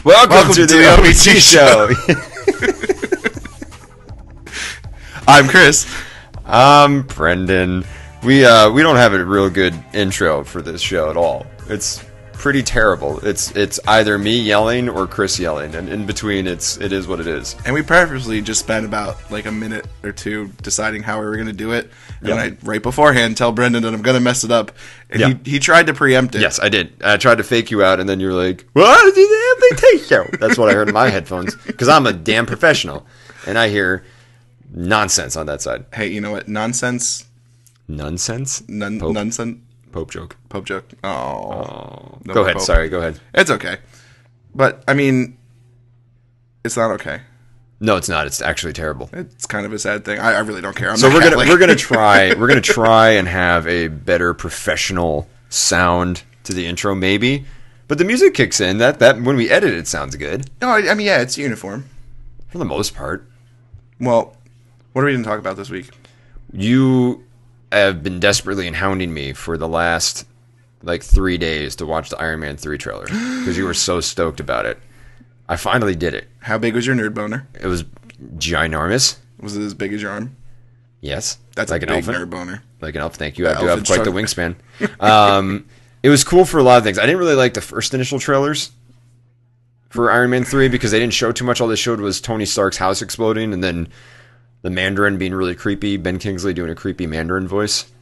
Welcome to the OBT Show. I'm Chris. I'm Brendan. We don't have a real good intro for this show at all. It's pretty terrible. It's either me yelling or Chris yelling, and in between it is what it is. And we purposely just spent about like a minute or two deciding how we were going to do it. And I right beforehand tell Brendan that I'm going to mess it up. And he tried to preempt it. Yes, I did. I tried to fake you out, and then you were like, "What is the OBT Show?" That's what I heard in my headphones because I'm a damn professional, and I hear nonsense on that side. Hey, you know what? Nonsense. Nonsense. Nonsense. Pope joke. Pope joke. Oh. No go ahead. Pope. Sorry. Go ahead. It's okay. But I mean, it's not okay. No, it's not. It's actually terrible. It's kind of a sad thing. I really don't care. So we're gonna try and have a better professional sound to the intro, maybe. But the music kicks in. That when we edit it sounds good. No, I mean it's uniform for the most part. Well, what are we going to talk about this week? You have been desperately hounding me for the last 3 days to watch the Iron Man 3 trailer because you were so stoked about it. I finally did it. How big was your nerd boner? It was ginormous. Was it as big as your arm? Yes. That's like a an big elephant. nerd boner. Like an elf. Thank you. I do have quite the wingspan. It was cool for a lot of things. I didn't really like the first initial trailers for Iron Man 3 because they didn't show too much. All they showed was Tony Stark's house exploding and then the Mandarin being really creepy. Ben Kingsley doing a creepy Mandarin voice.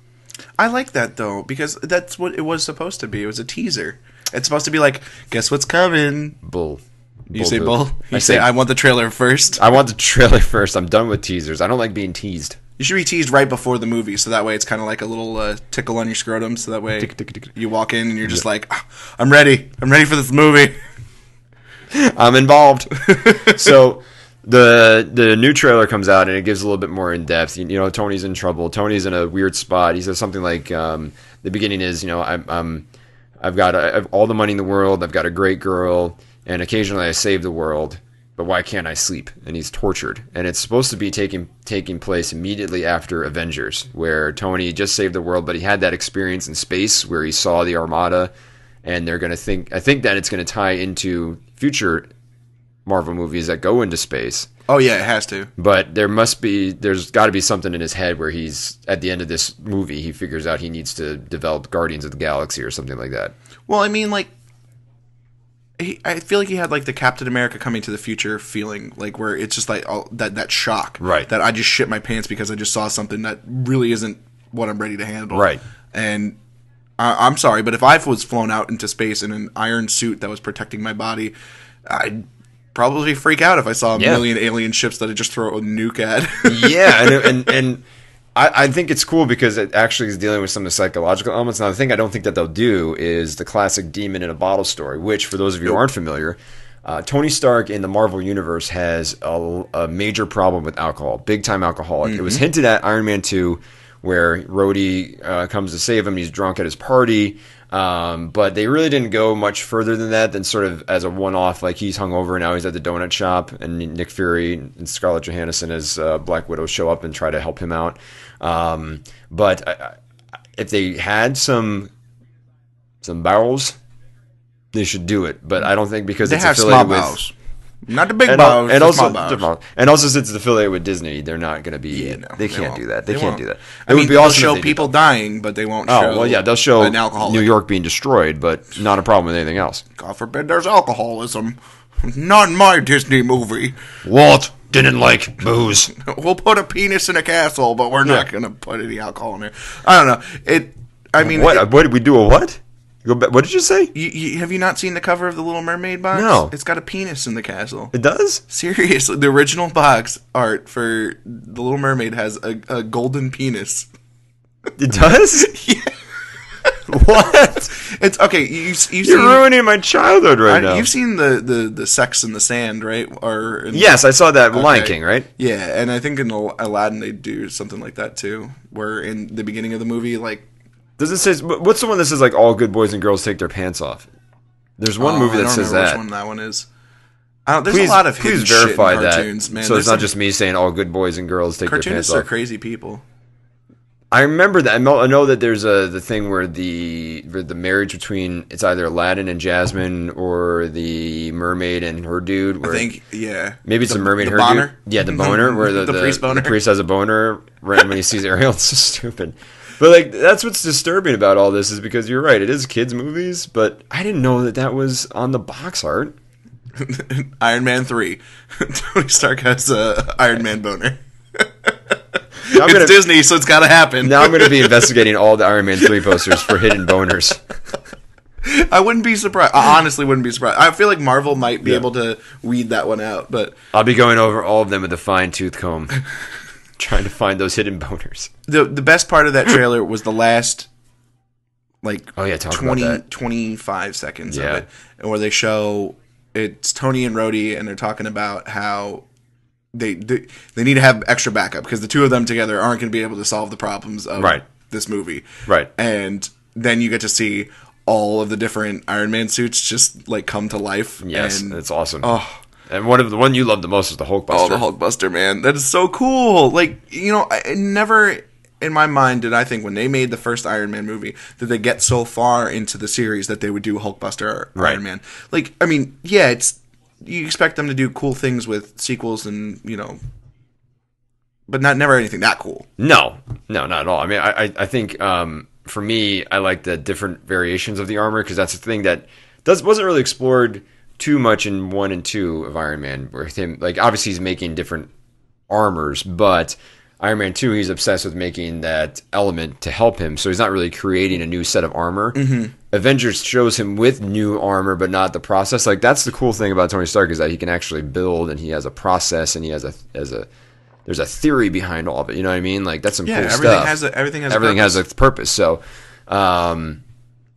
I like that, though, because that's what it was supposed to be. It was a teaser. It's supposed to be like, guess what's coming? Bull. You say bull? You say, I want the trailer first? I want the trailer first. I'm done with teasers. I don't like being teased. You should be teased right before the movie, so that way it's kind of like a little tickle on your scrotum, so that way you walk in and you're just like, I'm ready. I'm ready for this movie. I'm involved. So the new trailer comes out and it gives a little bit more in depth. You know, Tony's in trouble. Tony's in a weird spot. He says something like, the beginning is, I've got all the money in the world. I've got a great girl, and occasionally I save the world. But why can't I sleep? And he's tortured. And it's supposed to be taking place immediately after Avengers, where Tony just saved the world, but he had that experience in space where he saw the Armada, and they're going to I think that it's going to tie into future Marvel movies that go into space. Oh yeah, it has to. But there's got to be something in his head where he's at the end of this movie, he figures out he needs to develop Guardians of the Galaxy or something like that. Well, I mean, I feel like he had the Captain America coming to the future feeling, where it's just that shock, right? That I just shit my pants because I just saw something that really isn't what I'm ready to handle, right? And I'm sorry, but if I was flown out into space in an iron suit that was protecting my body, I'd probably freak out if I saw a million alien ships that I just throw a nuke at. Yeah, and I think it's cool because it actually is dealing with some of the psychological elements. Now, the thing I don't think that they'll do is the classic demon in a bottle story, which, for those of you who aren't familiar, Tony Stark in the Marvel Universe has a major problem with alcohol, big-time alcoholic. Mm-hmm. It was hinted at Iron Man 2, where Rhodey comes to save him. He's drunk at his party. But they really didn't go much further than that, than sort of as a one-off, like he's hungover, now he's at the donut shop, and Nick Fury and Scarlett Johansson as Black Widow show up and try to help him out. But if they had some barrels, they should do it. But I don't think because they it's have affiliated small with... Barrels. Not the big balls, and also, small and also since it's affiliated with Disney, they're not going to be. They can't do that. They can't do that. It would be awesome. They'll show people dying, but they won't. Oh well, yeah, they'll show an alcoholic. New York being destroyed, but not a problem with anything else. God forbid there's alcoholism. Not in my Disney movie. Walt didn't like booze. We'll put a penis in a castle, but we're not going to put any alcohol in there. I don't know. What did we do? A what? What did you say? Have you not seen the cover of the Little Mermaid box? No. It's got a penis in the castle. It does? Seriously. The original box art for the Little Mermaid has a golden penis. It does? Yeah. What? It's okay. You're ruining my childhood now. You've seen the Sex in the Sand, right? Yes, I saw that. Lion King, right? Yeah, and I think in Aladdin they do something like that too, where in the beginning of the movie, does it say? What's the one that says all good boys and girls take their pants off? There's one movie that says that. Which one that one is? There's a lot of hidden verify shit in cartoons, that. man. So it's not just me saying all good boys and girls take their pants off. Cartoonists are crazy people. I remember that. I know that there's the thing where the marriage between it's either Aladdin and Jasmine or the mermaid and her dude. Where I think, yeah. Maybe it's the mermaid and her boner? dude. Yeah, the boner, where the priest boner. The priest has a boner right when he sees Ariel. It's so stupid. But like that's what's disturbing about all this is because you're right. It is kids' movies, but I didn't know that was on the box art. Iron Man 3. Tony Stark has a Iron Man boner. It's Disney, so it's got to happen. Now I'm going to be investigating all the Iron Man 3 posters for hidden boners. I wouldn't be surprised. I honestly wouldn't be surprised. I feel like Marvel might be able to weed that one out, but I'll be going over all of them with a fine-tooth comb, trying to find those hidden boners. The best part of that trailer was the last, 25 seconds of it, and where they show it's Tony and Rhodey, and they're talking about how they need to have extra backup because the two of them together aren't going to be able to solve the problems of this movie. Right. And then you get to see all of the different Iron Man suits just come to life. Yes, and it's awesome. Oh, and the one you love the most is the Hulkbuster. Oh, the Hulkbuster, man. That is so cool. I never in my mind did I think when they made the first Iron Man movie that they get so far into the series that they would do Hulkbuster or Iron Man. It's you expect them to do cool things with sequels and, but never anything that cool. No, not at all. I mean, I think for me, I like the different variations of the armor because that's the thing that wasn't really explored too much in 1 and 2 of Iron Man. Where him, obviously he's making different armors, but Iron Man 2, he's obsessed with making that element to help him, so he's not really creating a new set of armor. Mm-hmm. Avengers shows him with new armor, but not the process. That's the cool thing about Tony Stark is that he can actually build, and he has a process, and he has there's a theory behind all of it. You know what I mean? That's some cool stuff. Everything has a purpose. So, and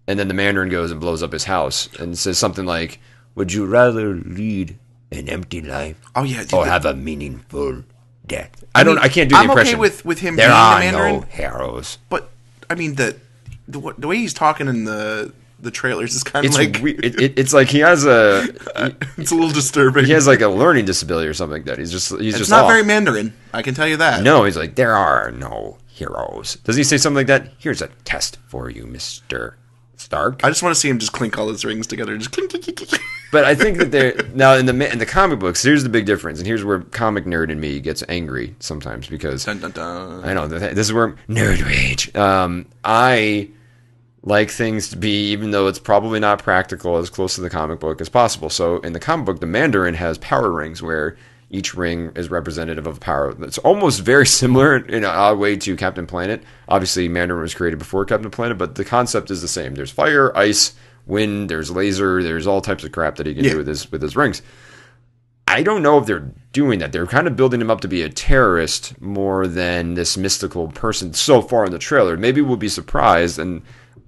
then the Mandarin goes and blows up his house and says something like, "Would you rather lead an empty life, or have a meaningful death?" I can't do the impression. I'm okay with him there being are the Mandarin. No heroes. But I mean the way he's talking in the trailers is kind of it's like he has it's a little disturbing. He has a learning disability or something like that. He's just not off. very Mandarin. I can tell you that. No, he's like, there are no heroes. Does he say something like that? Here's a test for you, Mr. Stark. I just want to see him just clink all his rings together, just clink, clink, clink, clink. But I think that they're now in the comic books. Here's the big difference, and here's where comic nerd in me gets angry sometimes because dun, dun, dun. I know this is where nerd rage. I like things to be, even though it's probably not practical, as close to the comic book as possible. So in the comic book, the Mandarin has power rings where each ring is representative of power. It's almost very similar in an odd way to Captain Planet. Obviously, Mandarin was created before Captain Planet, but the concept is the same. There's fire, ice, wind, there's laser, there's all types of crap that he can do with his rings. I don't know if they're doing that. They're kind of building him up to be a terrorist more than this mystical person so far in the trailer. Maybe we'll be surprised, and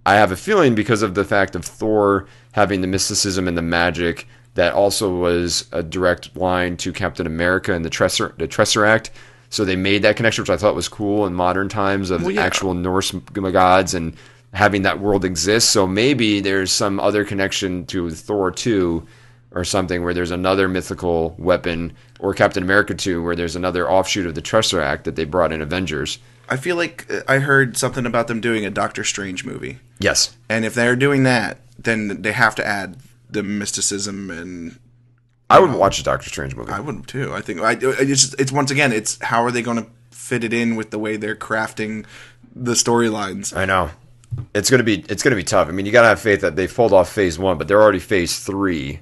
I have a feeling because of the fact of Thor having the mysticism and the magic that also was a direct line to Captain America and the Tesseract. So they made that connection, which I thought was cool in modern times of actual Norse gods and having that world exist. So maybe there's some other connection to Thor 2 or something where there's another mythical weapon, or Captain America 2 where there's another offshoot of the Tesseract that they brought in Avengers. I feel like I heard something about them doing a Doctor Strange movie. Yes. And if they're doing that, then they have to add the mysticism and... I would watch a Doctor Strange movie. I would too. I think it's once again, it's how are they going to fit it in with the way they're crafting the storylines. I know. It's gonna be tough. I mean, you gotta have faith that they pulled off phase 1, but they're already phase 3.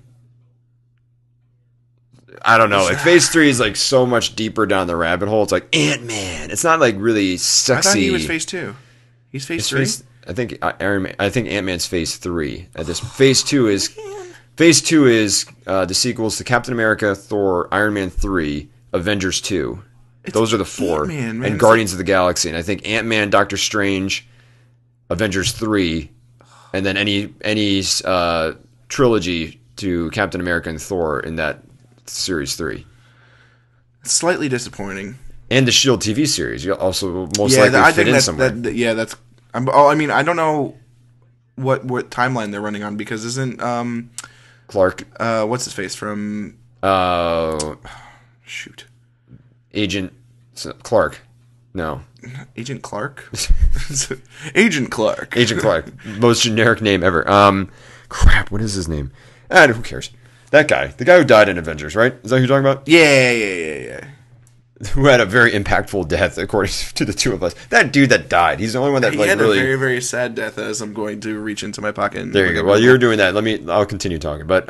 I don't know. Phase 3 is so much deeper down the rabbit hole. It's like Ant-Man. It's not really sexy. I thought he was phase 2. He's phase 3. I think Ant-Man's phase 3. Phase 2 is the sequels to Captain America, Thor, Iron Man 3, Avengers 2. Those are the 4, Ant-Man, man. And Guardians of the Galaxy. And I think Ant-Man, Doctor Strange, Avengers 3, and then any trilogy to Captain America and Thor in that series 3. It's slightly disappointing. And the S.H.I.E.L.D. TV series. You'll also most likely fit in somewhere. That's... I don't know what timeline they're running on because isn't Clark? What's his face from? Agent Clark. No. Agent Clark? Agent Clark. Agent Clark. Most generic name ever. Crap, what is his name? Who cares? That guy. The guy who died in Avengers, right? Is that who you're talking about? Yeah. Who had a very impactful death, according to the two of us. That dude that died. He's the only one that He like had really... a very, very sad death as I'm going to reach into my pocket. And There you go. While you're doing that, I'll continue talking. But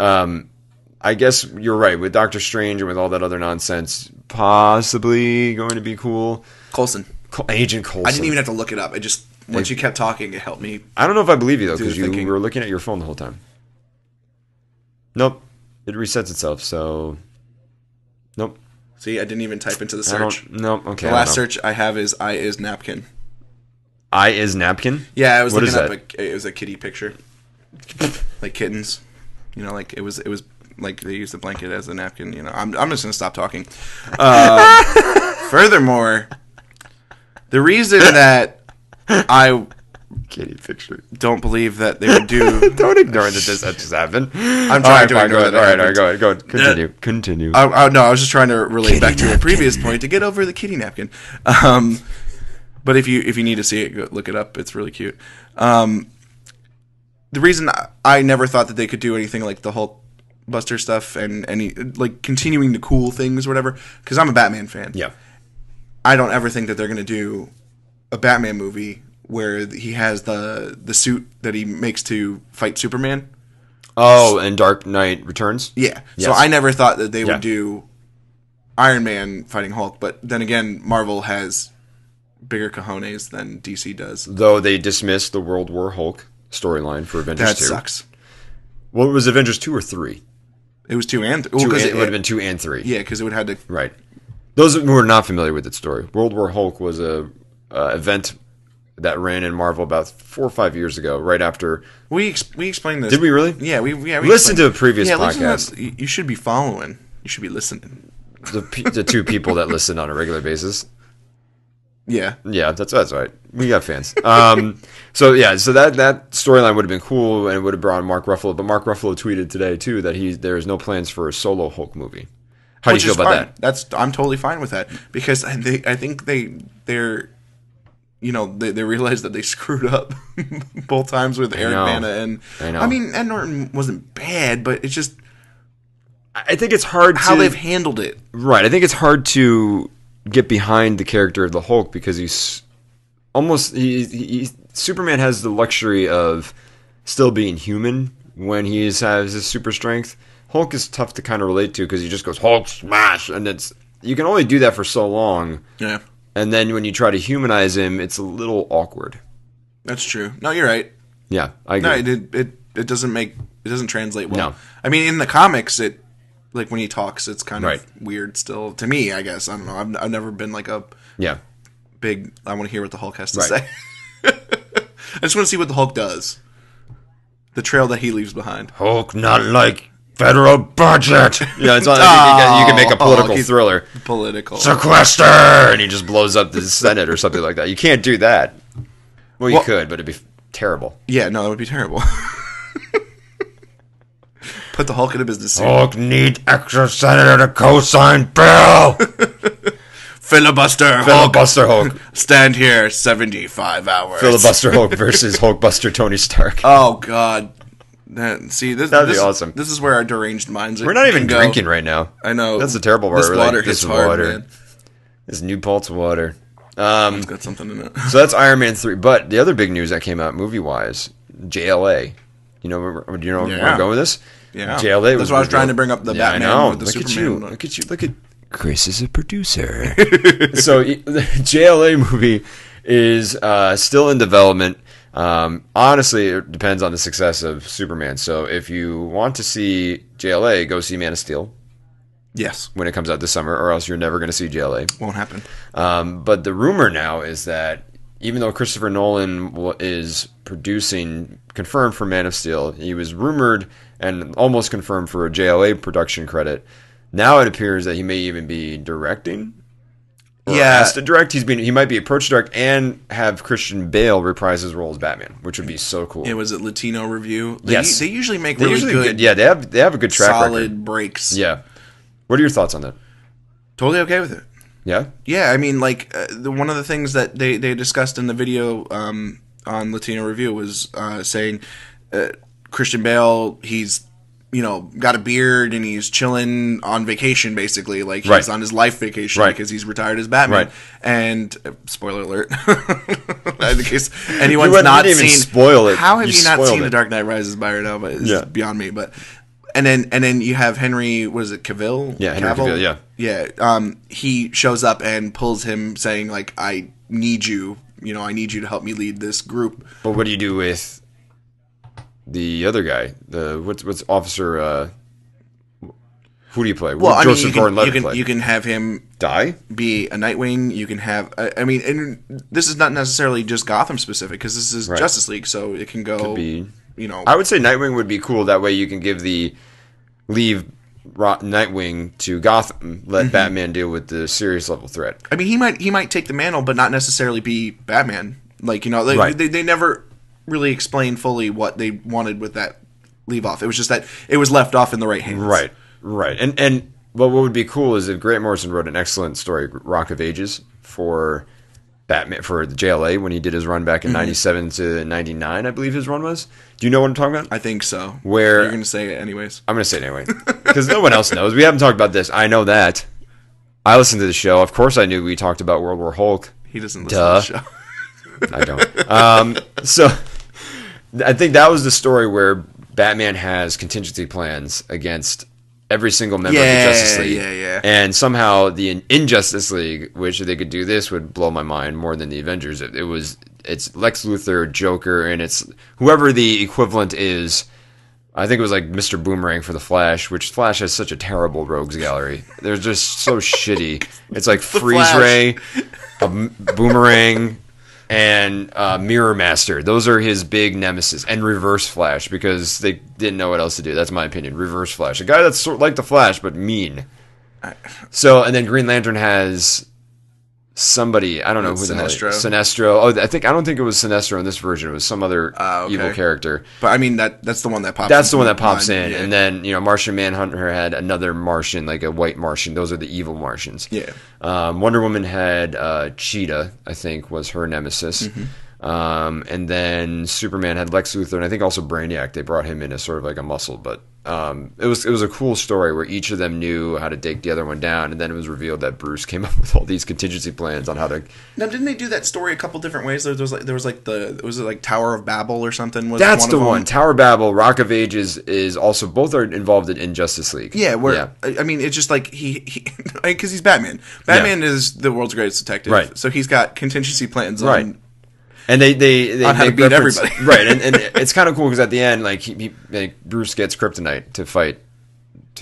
I guess you're right. With Doctor Strange and with all that other nonsense, possibly going to be cool. Coulson. Agent Coulson. I didn't even have to look it up. Once you kept talking, it helped me. I don't know if I believe you, though, because you thinking. were looking at your phone the whole time. Nope. It resets itself, so... Nope. See, I didn't even type into the search. Nope, okay. The last search I have is "I is napkin." I is napkin? Yeah, I was looking up. That? It was a kitty picture, like kittens. You know, like it was like they used the blanket as a napkin. You know, I'm just gonna stop talking. Furthermore, the reason that I Kitty picture. don't believe that they would do. Don't ignore that this just happened. I'm trying to ignore that. All right, go ahead. Continue. No, I was just trying to relate back to a previous point to get over the kitty napkin. But if you need to see it, go look it up. It's really cute. The reason I never thought that they could do anything like the Hulk Buster stuff and any like continuing the cool things or whatever, because I'm a Batman fan. Yeah. I don't ever think that they're going to do a Batman movie where he has the suit that he makes to fight Superman. Oh, and Dark Knight Returns? Yeah. Yes. So I never thought that they would do Iron Man fighting Hulk, but then again, Marvel has bigger cojones than DC does. Though they dismissed the World War Hulk storyline for Avengers 2. That sucks. What was Avengers 2 or 3? It was 2 and 3. It would have been 2 and 3. Yeah, because it would have had to... Right. Those who are not familiar with its story, World War Hulk was a event that ran in Marvel about 4 or 5 years ago, right after... We explained this. Did we really? Yeah, we listen to a previous podcast. You should be following. You should be listening. The two people that listen on a regular basis. Yeah. Yeah, that's right. We got fans. So that storyline would have been cool, and it would have brought Mark Ruffalo. But Mark Ruffalo tweeted today too that there's no plans for a solo Hulk movie. How do you feel about that? I'm totally fine with that because I think they're you know they realized that they screwed up both times with Eric Bana and I mean Ed Norton wasn't bad, but it's just I think it's hard how they've handled it. Right. I think it's hard to get behind the character of the Hulk because he's almost Superman has the luxury of still being human when he has his super strength. Hulk is tough to kind of relate to because he just goes Hulk smash, and you can only do that for so long. Yeah. And then when you try to humanize him, it's a little awkward. That's true. No, you're right. Yeah, I agree. No, it doesn't translate well. No. I mean, in the comics, like when he talks, it's kind of weird still to me. I guess I don't know. I've never been like a big. I want to hear what the Hulk has to say. I just want to see what the Hulk does. The trail that he leaves behind. Hulk, not like federal budget. Yeah, it's not you can make a political thriller. Political sequester, and he just blows up the Senate or something like that. You can't do that. Well, you could, but it'd be terrible. Yeah, no, it would be terrible. Put the Hulk in a business suit. Hulk need extra senator to co-sign bill. Filibuster Hulk. Stand here 75 hours. Filibuster Hulk versus Hulkbuster Tony Stark. Oh, God. That'd be awesome. This is where our deranged minds are. We're not even drinking right now. I know. That's the terrible part. This water hits hard, man. This New Paltz water. It's got something in it. So that's Iron Man 3. But the other big news that came out movie-wise, JLA. Do you know where I'm going with this? Yeah. JLA. That's why I was trying to bring up the Batman with the Superman. Look at you. Look at Chris is a producer. So the JLA movie is still in development. Honestly, it depends on the success of Superman. So if you want to see JLA, go see Man of Steel. Yes. When it comes out this summer, or else you're never going to see JLA. Won't happen. But the rumor now is that even though Christopher Nolan is producing, confirmed for Man of Steel, he was rumored and almost confirmed for a JLA production credit. Now it appears that he may even be directing. Has to direct. He might be approached to direct and have Christian Bale reprise his role as Batman, which would be so cool. It was a Latino review. Yes, they usually make really good. Yeah, they have a good track record. Solid breaks. Yeah. What are your thoughts on that? Totally okay with it. Yeah? Yeah, I mean, like, one of the things that they discussed in the video on Latino Review was saying Christian Bale, he's, you know, got a beard and he's chilling on vacation, basically. Like, he's on his life vacation because he's retired as Batman. And, spoiler alert, in case anyone's not seen... spoil it. How have you not seen The Dark Knight Rises by now? But it's beyond me, but... And then you have Henry, was it Cavill? Yeah, Henry Cavill, yeah. Yeah, he shows up and pulls him saying, like, I need you to help me lead this group. But what do you do with the other guy? What's Officer, who do you play? Well, Joseph Gordon-Levitt play? You can have him die? Be a Nightwing. You can have, I mean, and this is not necessarily just Gotham specific, because this is Justice League, so it can go... Could be... You know, I would say Nightwing would be cool. That way you can leave Nightwing to Gotham, let Batman deal with the serious level threat. I mean, he might take the mantle, but not necessarily be Batman. Like, you know, they never really explained fully what they wanted with that leave off. It was just that it was left off in the right hands. Right. And what would be cool is if Grant Morrison wrote an excellent story, Rock of Ages, for Batman, for the JLA, when he did his run back in 97 to 99, I believe his run was. Do you know what I'm talking about? I think so. Where you're going to say it anyways. I'm going to say it anyway. Because no one else knows. We haven't talked about this. I know that. I listened to the show. Of course I knew we talked about World War Hulk. He doesn't listen to the show. I don't. So I think that was the story where Batman has contingency plans against every single member of the Justice League. Yeah. And somehow the Injustice League, which they could do this, would blow my mind more than the Avengers. It's Lex Luthor, Joker, and it's whoever the equivalent is. I think it was like Mr. Boomerang for the Flash, which Flash has such a terrible rogues gallery. They're just so shitty. It's like Freeze Ray, a Boomerang, and Mirror Master. Those are his big nemesis. And Reverse Flash, because they didn't know what else to do. That's my opinion. Reverse Flash. A guy that's sort of like the Flash, but mean. So, and then Green Lantern has somebody, I don't know who the hell. Sinestro. Oh, I don't think it was Sinestro in this version. It was some other evil character. But I mean, that's the one that pops. That's the one that pops in. Yeah. And then, you know, Martian Manhunter had another Martian, like a white Martian. Those are the evil Martians. Yeah. Wonder Woman had Cheetah, I think, was her nemesis. And then Superman had Lex Luthor, and I think also Brainiac. They brought him in as sort of like a muscle, but it was a cool story where each of them knew how to take the other one down, and then it was revealed that Bruce came up with all these contingency plans on how to. Now, didn't they do that story a couple different ways? Was it like Tower of Babel or something? That's the one. Tower of Babel, Rock of Ages is also, both are involved in Justice League. Yeah, I mean, it's just like he because he's Batman. Batman is the world's greatest detective, right? So he's got contingency plans on. Right. And they on how to beat everybody, right? And it's kind of cool because at the end, like Bruce gets kryptonite to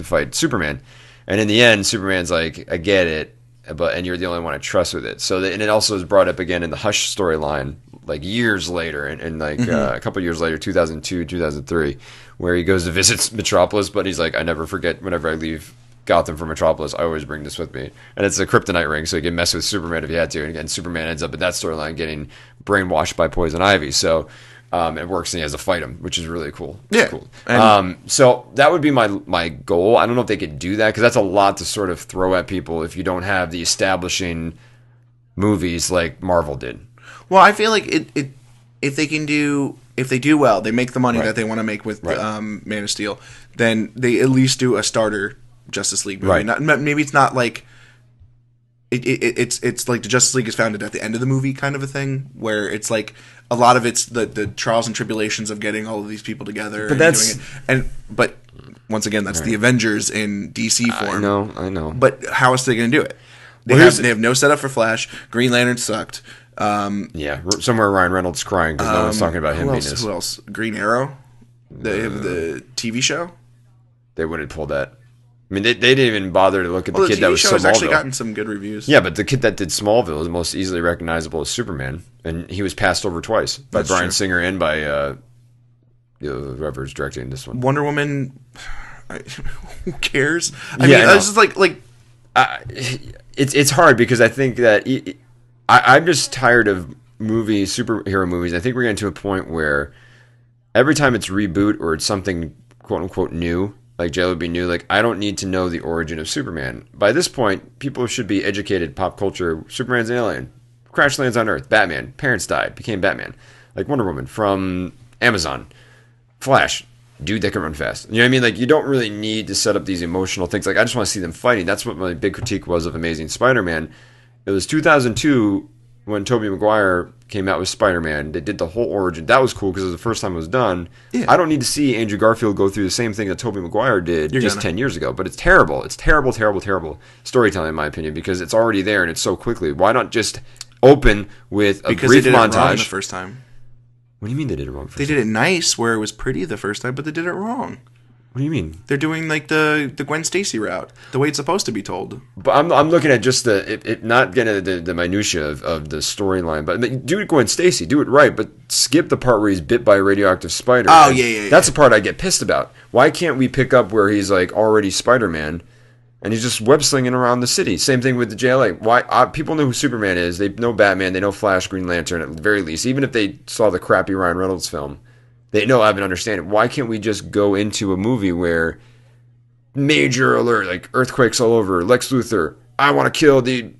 fight Superman, and in the end, Superman's like, "I get it, and you're the only one I trust with it." So and it also is brought up again in the Hush storyline, like years later, and like a couple years later, 2002, 2003, where he goes to visit Metropolis, but he's like, "I never forget whenever I leave Gotham for Metropolis, I always bring this with me." And it's a kryptonite ring, so you can mess with Superman if you had to. And again, Superman ends up in that storyline getting brainwashed by Poison Ivy. So it works, and he has to fight him, which is really cool. Yeah. Cool. So that would be my goal. I don't know if they could do that, because that's a lot to sort of throw at people if you don't have the establishing movies like Marvel did. Well, I feel like if they do well, they make the money that they want to make with Man of Steel, then they at least do a starter Justice League movie. Right. Maybe it's not like it's like the Justice League is founded at the end of the movie kind of a thing, where it's like a lot of it's the trials and tribulations of getting all of these people together. But but once again, that's the Avengers in DC form. I know. But how else are they going to do it? They have no setup for Flash. Green Lantern sucked. Somewhere Ryan Reynolds crying because no one's talking about him. Who else? Green Arrow. They have the TV show. They wouldn't pull that. I mean, they didn't even bother to look at the kid that was Smallville. The TV show has actually gotten some good reviews. Yeah, but the kid that did Smallville is most easily recognizable as Superman, and he was passed over twice by Bryan Singer and by whoever's directing this one. Wonder Woman. Who cares? I mean, it's just like it's hard because I think that I'm just tired of superhero movies. I think we're getting to a point where every time it's reboot or it's something quote unquote new, like JLo would be new. Like, I don't need to know the origin of Superman. By this point, people should be educated pop culture. Superman's an alien. Crash lands on Earth. Batman. Parents died. Became Batman. Like Wonder Woman from Amazon. Flash. Dude that can run fast. You know what I mean? Like, you don't really need to set up these emotional things. Like, I just want to see them fighting. That's what my big critique was of Amazing Spider-Man. It was 2002 when Tobey Maguire came out with Spider-Man. They did the whole origin. That was cool because it was the first time it was done. Yeah. I don't need to see Andrew Garfield go through the same thing that Tobey Maguire did 10 years ago. But it's terrible. It's terrible, terrible, terrible storytelling, in my opinion, because it's already there and it's so quickly. Why not just open with a because brief they did montage? It wrong the first time. What do you mean they did it wrong? They did it nice, where it was pretty the first time, but they did it wrong. What do you mean? They're doing like the Gwen Stacy route, the way it's supposed to be told. But I'm looking at just not getting the minutia of the storyline. But do it Gwen Stacy, do it right, but skip the part where he's bit by a radioactive spider. Oh yeah. That's the part I get pissed about. Why can't we pick up where he's like already Spider-Man? And he's just web slinging around the city. Same thing with the JLA. Why people know who Superman is? They know Batman. They know Flash, Green Lantern. At the very least, even if they saw the crappy Ryan Reynolds film, they know I have an understanding. Why can't we just go into a movie where major alert, like earthquakes all over, Lex Luthor, I want to kill the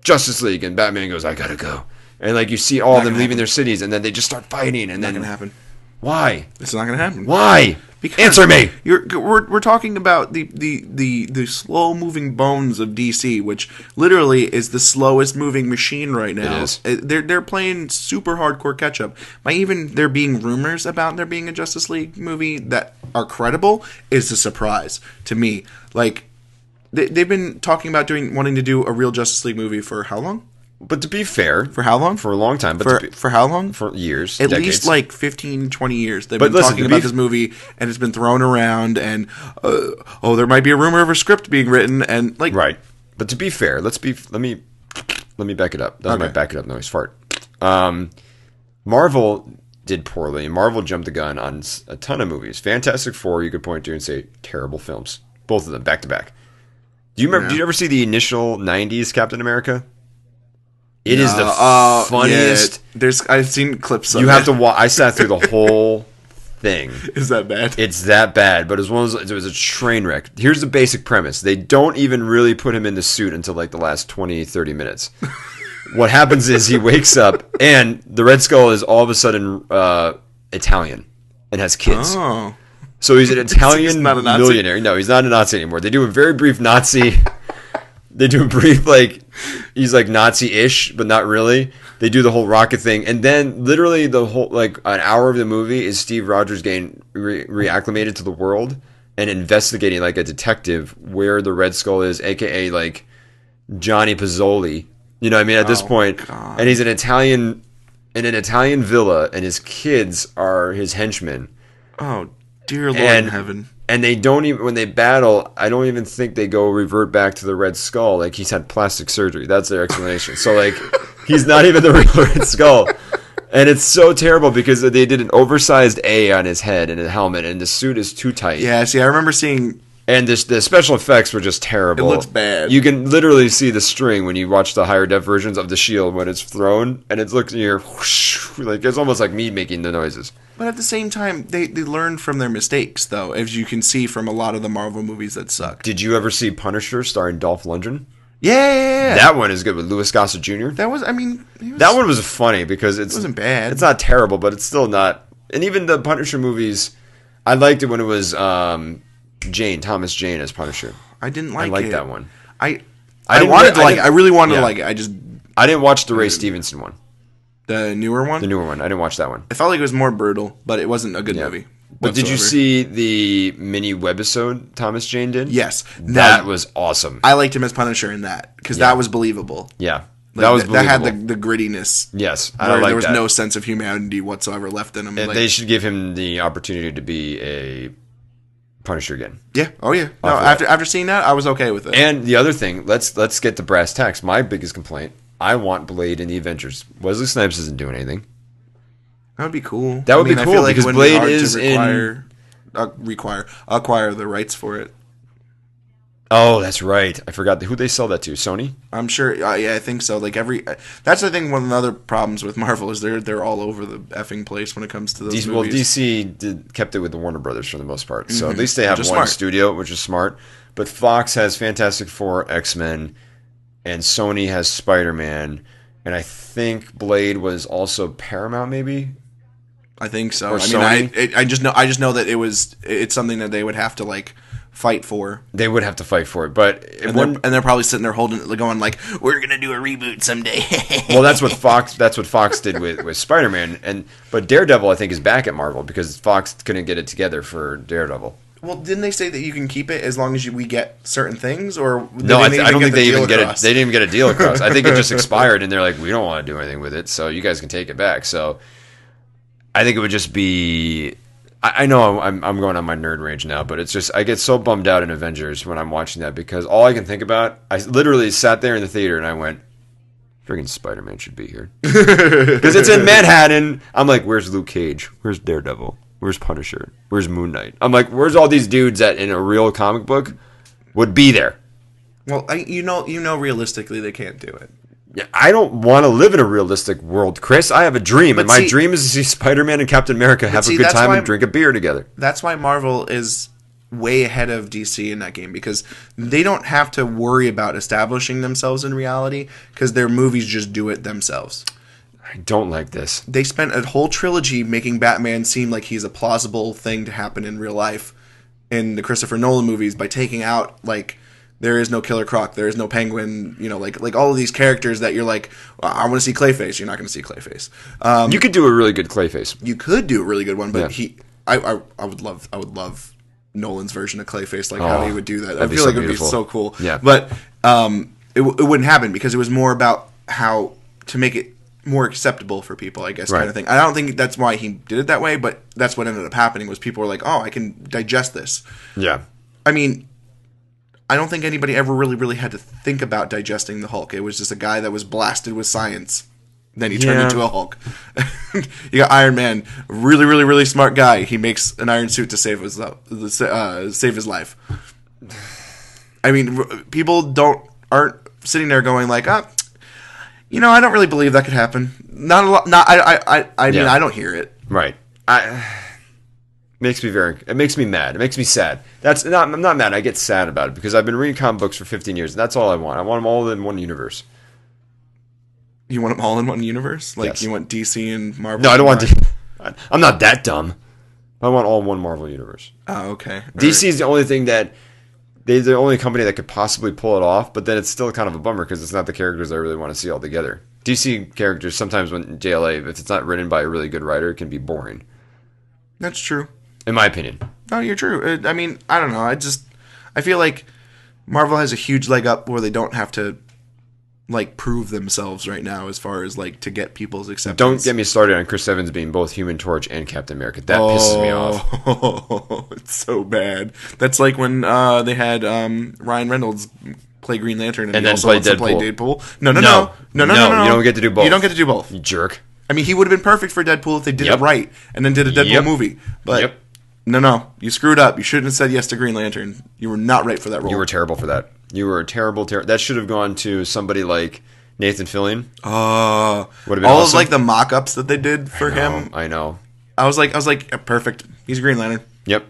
Justice League, and Batman goes, I gotta go, and like you see all of them leaving their cities, and then they just start fighting, and then not gonna happen. Why? It's not gonna happen. Why? Because answer me. We're talking about the slow moving bones of DC, which literally is the slowest moving machine right now. It is. They're playing super hardcore catch up. By even there being rumors about there being a Justice League movie that are credible is a surprise to me. Like they've been talking about wanting to do a real Justice League movie for how long? But to be fair, for how long? For a long time. But for how long? For years. At decades. least like 15, 20 years. They've been talking about this movie, and it's been thrown around, and there might be a rumor of a script being written, and like right. But to be fair, let me back it up. That was my back it up noise. Fart. Marvel did poorly. Marvel jumped the gun on a ton of movies. Fantastic Four, you could point to and say terrible films, both of them back to back. Do you remember? Did you ever see the initial '90s Captain America? It is the funniest. Yeah, I've seen clips of it. You have to watch. I sat through the whole thing. Is that bad? It's that bad, but it was a train wreck. Here's the basic premise. They don't even really put him in the suit until like the last 20, 30 minutes. What happens is he wakes up, and the Red Skull is all of a sudden Italian and has kids. Oh. So he's an Italian he's not a Nazi? millionaire. No, he's not a Nazi anymore. They do a very brief Nazi... They do a brief, like, he's like Nazi-ish, but not really. They do the whole rocket thing. And then literally the whole, like, an hour of the movie is Steve Rogers getting reacclimated to the world and investigating, like a detective, where the Red Skull is, a.k.a., like, Johnny Pizzoli. You know what I mean? At this point. God. And he's in an Italian villa, and his kids are his henchmen. Oh, dear Lord in heaven. And they don't even, when they battle, I don't even think they go revert back to the Red Skull. Like, he's had plastic surgery. That's their explanation. So, like, he's not even the real Red Skull. And it's so terrible because they did an oversized A on his head and a helmet, and the suit is too tight. Yeah, see, I remember seeing... And the special effects were just terrible. It looks bad. You can literally see the string when you watch the higher def versions of the shield when it's thrown, and it looks near, whoosh, like it's almost like me making the noises. But at the same time, they learn from their mistakes, though, as you can see from a lot of the Marvel movies that suck. Did you ever see Punisher starring Dolph Lundgren? Yeah. That one is good with Louis Gossett Jr. That was, that one was funny because it wasn't bad. It's not terrible, but it's still not. And even the Punisher movies, I liked it when it was Thomas Jane as Punisher. I didn't like it. I liked that one. I wanted to like it. I really wanted to like it. I didn't watch the Ray Stevenson one. The newer one? The newer one. I didn't watch that one. I felt like it was more brutal, but it wasn't a good movie. But did you see the mini webisode Thomas Jane did? Yes. That was awesome. I liked him as Punisher in that, because that was believable. Yeah. Like, that was believable. That had the grittiness. Yes. There was no sense of humanity whatsoever left in him. And they should give him the opportunity to be a Punisher again. Yeah. Oh, yeah. No, after seeing that, I was okay with it. And the other thing, let's get to brass tacks. My biggest complaint, I want Blade in the Avengers. Wesley Snipes isn't doing anything. That would be cool. That would be cool because Blade is acquire the rights for it. Oh, that's right. I forgot who they sell that to. Sony? I'm sure. Yeah, I think so. Like that's the thing. One of the other problems with Marvel is they're all over the effing place when it comes to those movies. Well, DC kept it with the Warner Brothers for the most part, so at least they have one smart. studio, which is smart. But Fox has Fantastic Four, X-Men, and Sony has Spider-Man, and I think Blade was also Paramount, maybe. I think so. Or I just know that it's something that they would have to like fight for. They would have to fight for it, but they're probably sitting there holding it, going like, "We're gonna do a reboot someday." Well, that's what Fox did with Spider-Man, but Daredevil I think is back at Marvel because Fox couldn't get it together for Daredevil. Well, didn't they say that you can keep it as long as we get certain things? Or no, I don't think they even get it. They didn't even get a deal across. I think it just expired, and they're like, "We don't want to do anything with it, so you guys can take it back." So I think it would just be. I know I'm going on my nerd rage now, but it's just I get so bummed out in Avengers when I'm watching that because all I can think about, I literally sat there in the theater and I went, "Friggin' Spider-Man should be here," because it's in Manhattan. I'm like, "Where's Luke Cage? Where's Daredevil? Where's Punisher? Where's Moon Knight?" I'm like, "Where's all these dudes that in a real comic book would be there?" Well, realistically they can't do it. Yeah, I don't want to live in a realistic world, Chris. I have a dream, and my dream is to see Spider-Man and Captain America have a good time and drink a beer together. That's why Marvel is way ahead of DC in that game, because they don't have to worry about establishing themselves in reality, because their movies just do it themselves. I don't like this. They spent a whole trilogy making Batman seem like he's a plausible thing to happen in real life in the Christopher Nolan movies by taking out, like, there is no Killer Croc. There is no Penguin. Like all of these characters that you're like, well, I want to see Clayface. You're not going to see Clayface. You could do a really good Clayface. You could do a really good one, but I would love Nolan's version of Clayface. Like how he would do that. I feel like it would be so cool. Yeah. But it wouldn't happen because it was more about how to make it more acceptable for people, I guess, kind of thing. I don't think that's why he did it that way, but that's what ended up happening was people were like, oh, I can digest this. Yeah. I mean, I don't think anybody ever really had to think about digesting the Hulk. It was just a guy that was blasted with science. Then he turned into a Hulk. You got Iron Man, really smart guy. He makes an iron suit to save his life. I mean, people aren't sitting there going like, I don't really believe that could happen. Not a lot. I mean, I don't hear it. Right. It makes me mad. It makes me sad. I'm not mad. I get sad about it because I've been reading comic books for 15 years. And that's all I want. I want them all in one universe. You want them all in one universe? Like you want DC and Marvel? No, I don't want. I'm not that dumb. I want all in one Marvel universe. Oh, okay. DC is the only thing that they're the only company that could possibly pull it off. But then it's still kind of a bummer because it's not the characters I really want to see all together. DC characters sometimes when JLA, if it's not written by a really good writer, it can be boring. That's true. In my opinion. No, you're true. I mean, I don't know. I feel like Marvel has a huge leg up where they don't have to, like, prove themselves right now as far as, like, to get people's acceptance. Don't get me started on Chris Evans being both Human Torch and Captain America. That pisses me off. Oh, it's so bad. That's like when they had Ryan Reynolds play Green Lantern and he then also play wants to play Deadpool. No. You don't get to do both. You don't get to do both. You jerk. I mean, he would have been perfect for Deadpool if they did it right and then did a Deadpool movie. But no, you screwed up. You shouldn't have said yes to Green Lantern. You were not right for that role. You were terrible for that. You were terrible. That should have gone to somebody like Nathan Fillion. All awesome. of like the mock-ups that they did for him. I know. I was like, perfect. He's Green Lantern. Yep.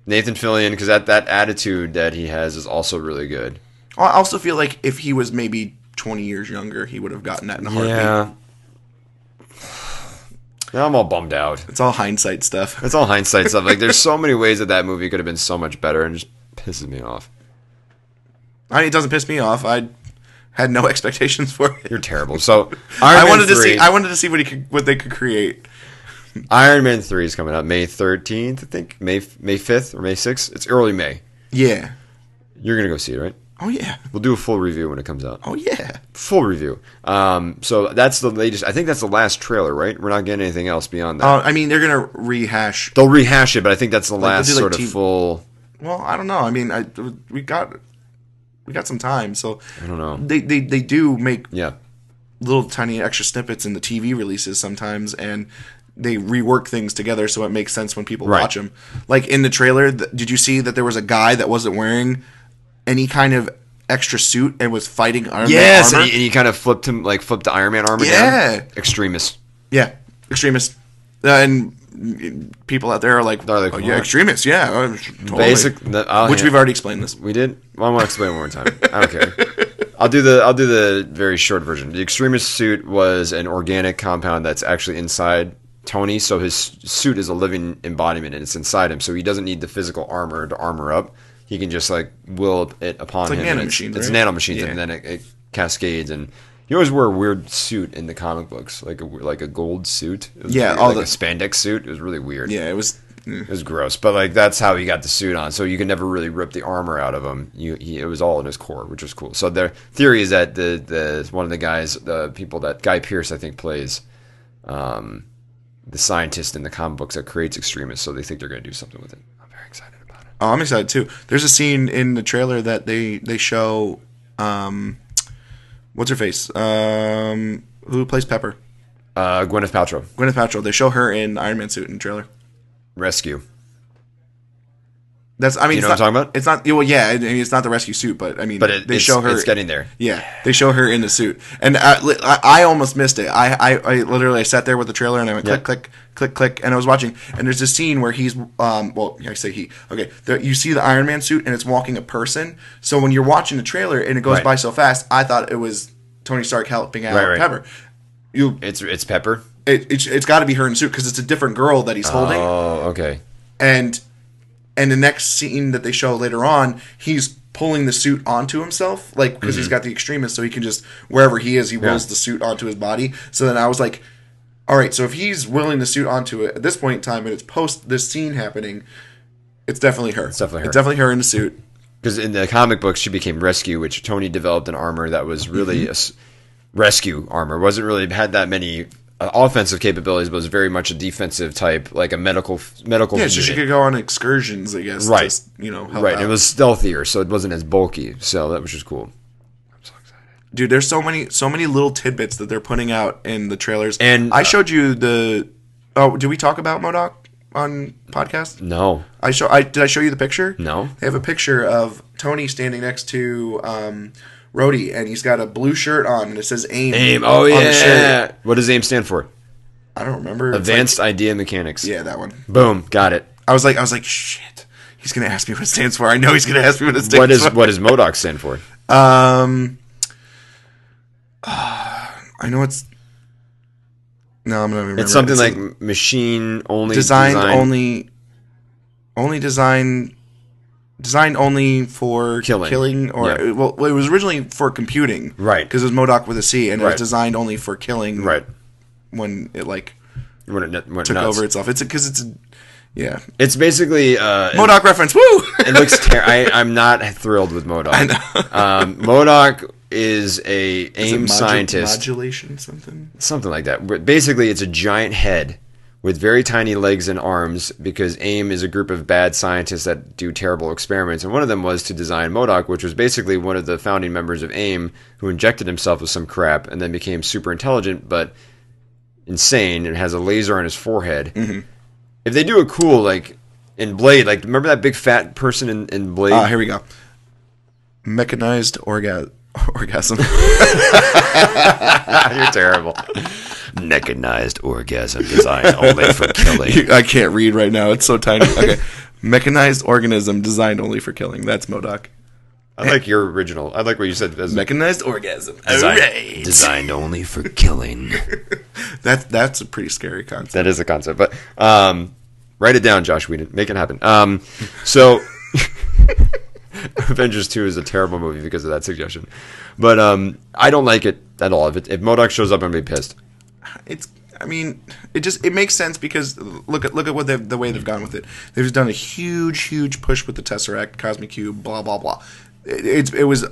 Nathan Fillion, because that attitude that he has is also really good. I also feel like if he was maybe 20 years younger, he would have gotten that in a heartbeat. Yeah. Now I'm all bummed out. It's all hindsight stuff. Like, there's so many ways that movie could have been so much better, and it just pisses me off. It doesn't piss me off. I had no expectations for it. You're terrible. So I wanted to see what they could create. Iron Man 3 is coming out May 13th, I think. May 5th or May 6th. It's early May. Yeah. You're gonna go see it, right? Oh yeah. We'll do a full review when it comes out. Oh yeah. Full review. So that's the latest. I think that's the last trailer, right? We're not getting anything else beyond that. I mean, they're gonna rehash. They'll rehash it, but I think that's the last sort of full. Well, I don't know. I mean, we got some time, so I don't know. They do make little tiny extra snippets in the TV releases sometimes, and they rework things together so it makes sense when people watch them. Like in the trailer, did you see that there was a guy that wasn't wearing any kind of extra suit and was fighting Iron Man Yes, armor. and he kind of flipped the Iron Man armor Yeah. down. Extremist. Yeah, extremist. And people out there are like, They're like, oh, yeah, what? extremists, yeah. Totally. Which We've already explained this. We did? Well, I want to explain it one more time. I don't care. I'll do the very short version. The extremist suit was an organic compound that's actually inside Tony, so his suit is a living embodiment and it's inside him, so he doesn't need the physical armor to armor up. He can just like will it upon It's like him. nanomachines, It's right? nanomachines, Yeah. and then it cascades. And he always wore a weird suit in the comic books, like a gold suit. It was Yeah, weird, all like the- a spandex suit. It was really weird. Yeah, it was. It was gross, but like that's how he got the suit on. So you can never really rip the armor out of him. It was all in his core, which was cool. So their theory is that the one of the guys, the people that Guy Pearce I think plays, the scientist in the comic books that creates extremists. So they think they're going to do something with it. I'm very excited about it. Oh, I'm excited too. There's a scene in the trailer that they show. What's her face? Who plays Pepper? Gwyneth Paltrow, Gwyneth Paltrow. They show her in Iron Man suit in the trailer. rescue. That's. I mean, You know it's what I'm not, talking about? It's not. Well, yeah. I mean, it's not the rescue suit, but I mean, they show her. It's getting there. Yeah, they show her in the suit, and I almost missed it. I literally sat there with the trailer and I went Yeah. click, click, click, and I was watching. And there's a scene where he's well, I say he. Okay, you see the Iron Man suit and it's walking a person. So when you're watching the trailer and it goes Right. by so fast, I thought it was Tony Stark helping out Right. Pepper. It's Pepper. It's got to be her in the suit because it's a different girl that he's holding. Oh, okay. And the next scene that they show later on, he's pulling the suit onto himself, like because he's got the extremist, so he can just wherever he is, he wills the suit onto his body. So then I was like, all right, so if he's willing the suit onto it at this point in time, and it's post this scene happening, it's definitely her. It's definitely her. It's definitely her in the suit. Because in the comic books, she became Rescue, which Tony developed an armor that was really rescue armor. Wasn't really had that many offensive capabilities, but was very much a defensive type, like a medical. Yeah, so she unit. could go on excursions, I guess. Right. To, help Right. out. It was stealthier, so it wasn't as bulky. So that was just cool. I'm so excited. Dude, there's so many little tidbits that they're putting out in the trailers. And I showed you the. Oh, did we talk about MODOK on podcast? No. Did I show you the picture? No. They have a picture of Tony standing next to Rhodey, and he's got a blue shirt on, and it says AIM. AIM. Oh, on the shirt. yeah. What does AIM stand for? I don't remember. It's Advanced Idea Mechanics. like, yeah, that one. Boom. Got it. I was like, shit. He's gonna ask me what it stands for. I know he's gonna ask me what it stands for. What does MODOK stand for? I know it's. No, I'm not remember. It's something like machine only. designed design- designed only for Killing. or Yeah. well, it was originally for computing, Right. Because it was MODOK with a C, and it was Right. designed only for killing, Right. When it like When it went took nuts. over itself. Yeah, It's basically MODOK reference. Woo! It looks. I'm not thrilled with MODOK. I know. MODOK is a Is it AIM scientist, modulation something. something like that. But basically, it's a giant head with very tiny legs and arms because AIM is a group of bad scientists that do terrible experiments. And one of them was to design MODOK, which was basically one of the founding members of AIM who injected himself with some crap and then became super intelligent but insane and has a laser on his forehead. Mm-hmm. If they do it cool, like in Blade, like remember that big fat person in Blade? Here we go. Mechanized orgasm. You're terrible. Mechanized orgasm designed only for killing. I can't read right now. It's so tiny. Okay. Mechanized organism designed only for killing. That's MODOK. I like your original. I like what you said. As Mechanized orgasm. designed, Alright. designed only for killing. That's a pretty scary concept. That is a concept. But write it down, Josh Whedon. Make it happen. So Avengers 2 is a terrible movie because of that suggestion. But I don't like it at all. If MODOK shows up, I'm going to be pissed. It makes sense because look at what the way they've gone with it. They've done a huge push with the Tesseract, Cosmic Cube, blah blah blah. It was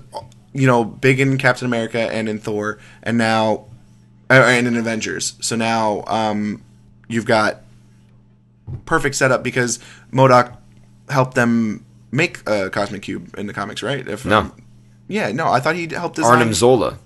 big in Captain America and in Thor, and now and in Avengers. So now you've got perfect setup because MODOK helped them make a Cosmic Cube in the comics, right? No. I thought he helped design. Arnim Zola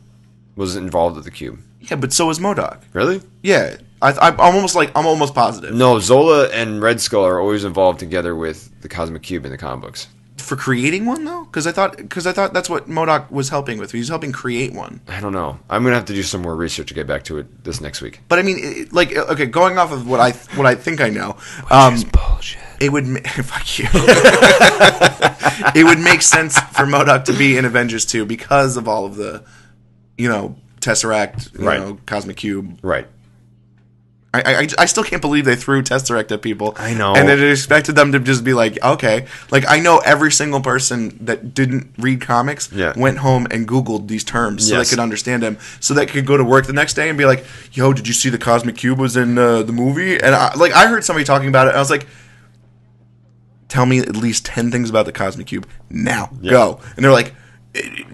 was involved with the cube. Yeah, but so is MODOK. Really? Yeah, I'm almost positive. No, Zola and Red Skull are always involved together with the Cosmic Cube in the comic books. For creating one though, because I thought that's what MODOK was helping with. He was helping create one. I don't know. I'm gonna have to do some more research to get back to it this next week. But I mean, okay, going off of what I think I know, Which is bullshit. It would fuck you. It would make sense for MODOK to be in Avengers 2 because of all of the, Tesseract, Cosmic Cube, right. I still can't believe they threw Tesseract at people. I know. And then it expected them to just be like, okay. Like, I know every single person that didn't read comics went home and Googled these terms so they could understand them. So they could go to work the next day and be like, yo, did you see the Cosmic Cube was in the movie? And I heard somebody talking about it. And I was like, tell me at least 10 things about the Cosmic Cube. Now. Go. And they're like,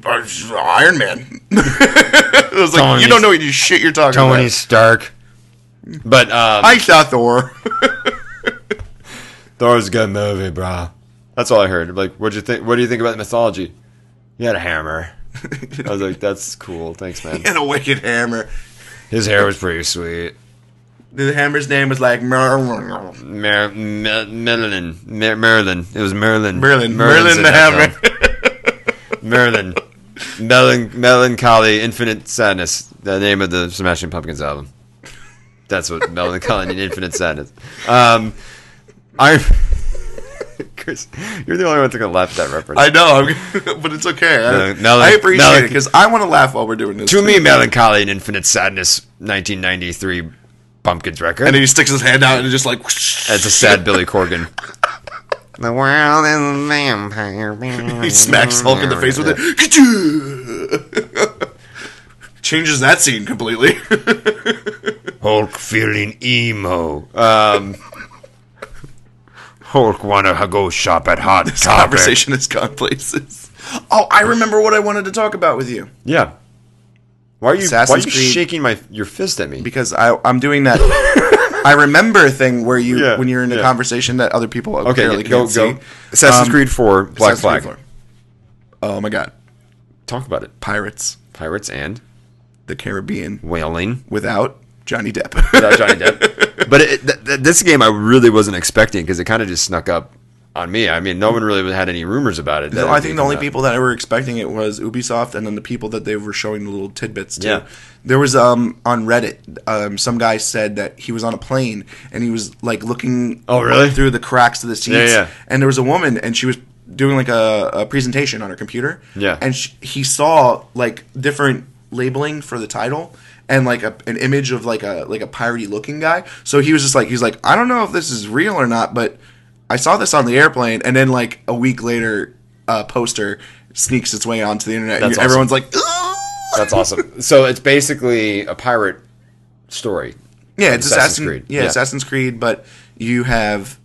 Iron Man. I was like, you don't know what you shit you're talking about. Tony Stark. But I saw Thor. Thor's a good movie, bro. That's all I heard. Like, what'd you think? What do you think about the mythology? He had a hammer. I was like, that's cool. Thanks, man. He had a wicked hammer. His hair was pretty sweet. The hammer's name was like Merlin. It was Merlin. Merlin the hammer. Merlin. Melancholy, Infinite Sadness. The name of the Smashing Pumpkins album. That's what Melancholy and Infinite Sadness. Chris, you're the only one that's going to laugh at that reference. I know, but it's okay. I appreciate it because I want to laugh while we're doing this. To me, Melancholy and Infinite Sadness, 1993 Pumpkins record. And then he sticks his hand out and it's just like... It's a sad Billy Corgan. The world is a vampire. He smacks Hulk in the face with it. Changes that scene completely. Hulk feeling emo. Hulk wanna go shop at Hot Topic. This conversation has gone places. Oh, I remember what I wanted to talk about with you. Yeah. Why are you shaking your fist at me? Because I'm doing that I remember thing where when you're in a conversation that other people apparently can't see. Assassin's Creed 4, Black Flag. 4. Oh my god. Talk about it. Pirates and the Caribbean. Whaling. Without Johnny Depp. But this game I really wasn't expecting because it kind of just snuck up on me. I mean, no one really had any rumors about it. No, I think the only people that were expecting it was Ubisoft and then the people that they were showing the little tidbits to. Yeah. There was, on Reddit, some guy said that he was on a plane and he was, like, looking through the cracks of the seats. Yeah. And there was a woman and she was doing, like, a presentation on her computer. Yeah. And he saw, like, different labeling for the title and like an image of like a piratey looking guy. So he was just like, he's like, I don't know if this is real or not, but I saw this on the airplane. And then like a week later, a poster sneaks its way onto the internet. And everyone's like, ugh! That's awesome. So it's basically a pirate story. Yeah, it's Assassin's Creed. Yeah, Assassin's Creed, but you have